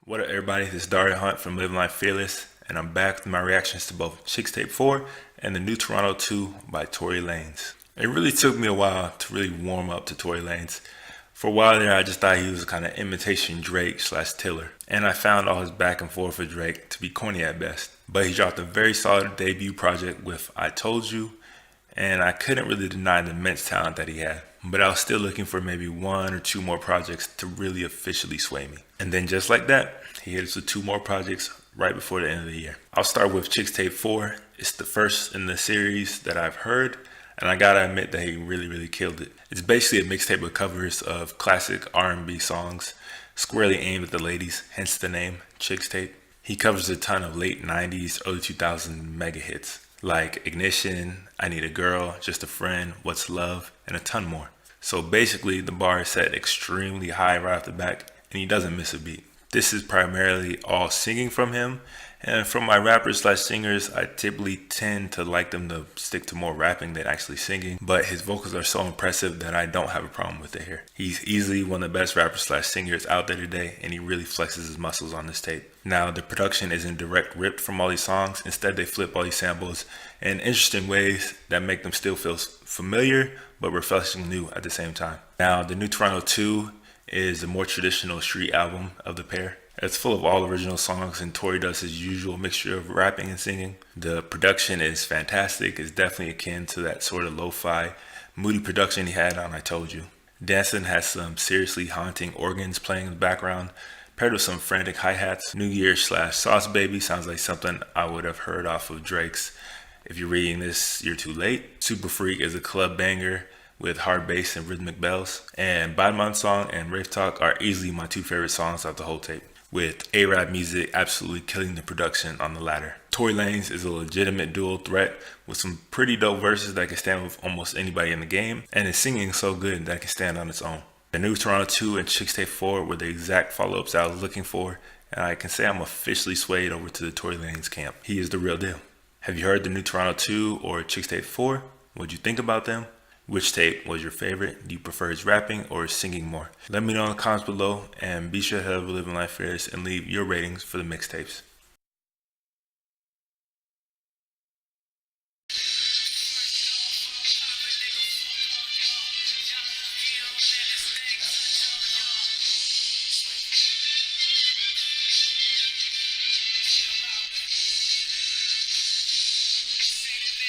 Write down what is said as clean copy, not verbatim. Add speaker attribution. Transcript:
Speaker 1: What up, everybody? This is Dario Hunt from Living Life Fearless, and I'm back with my reactions to both Chixtape 4 and the new Toronto 2 by Tory Lanez. It really took me a while to really warm up to Tory Lanez. For a while there, I just thought he was kind of imitation Drake / Tiller, and I found all his back and forth with Drake to be corny at best. But he dropped a very solid debut project with I Told You, and I couldn't really deny the immense talent that he had. But I was still looking for maybe one or two more projects to really officially sway me. And then just like that, he hit us with two more projects right before the end of the year. I'll start with Chixtape 4. It's the first in the series that I've heard, and I gotta admit that he really killed it. It's basically a mixtape of covers of classic R&B songs, squarely aimed at the ladies, hence the name, Chixtape. He covers a ton of late 90s, early 2000s mega hits, like Ignition, I Need a Girl, Just a Friend, What's Love, and a ton more. So basically, the bar is set extremely high right off the back, and he doesn't miss a beat. This is primarily all singing from him, and from my rappers / singers, I typically tend to like them to stick to more rapping than actually singing, but his vocals are so impressive that I don't have a problem with it here. He's easily one of the best rappers / singers out there today, and he really flexes his muscles on this tape. Now, the production isn't direct ripped from all these songs. Instead, they flip all these samples in interesting ways that make them still feel familiar, but refreshing new at the same time. Now, the new Toronto 2 is a more traditional street album of the pair. It's full of all original songs, and Tory does his usual mixture of rapping and singing. The production is fantastic. It's definitely akin to that sort of lo-fi, moody production he had on I Told You. Dancing has some seriously haunting organs playing in the background, paired with some frantic hi-hats. New Year / Sauce Baby sounds like something I would have heard off of Drake's If You're Reading This, You're Too Late. Super Freak is a club banger with hard bass and rhythmic bells. And Bad Man Song and Rave Talk are easily my two favorite songs off the whole tape, with A-Rap music absolutely killing the production on the latter. Tory Lanez is a legitimate dual threat with some pretty dope verses that can stand with almost anybody in the game, and his singing is so good that it can stand on its own. The new Toronto 2 and Chixtape 4 were the exact follow-ups I was looking for, and I can say I'm officially swayed over to the Tory Lanez camp. He is the real deal. Have you heard the new Toronto 2 or Chixtape 4? What'd you think about them? Which tape was your favorite? Do you prefer his rapping or his singing more? Let me know in the comments below, and be sure to head over to Living Life Fearless and leave your ratings for the mixtapes.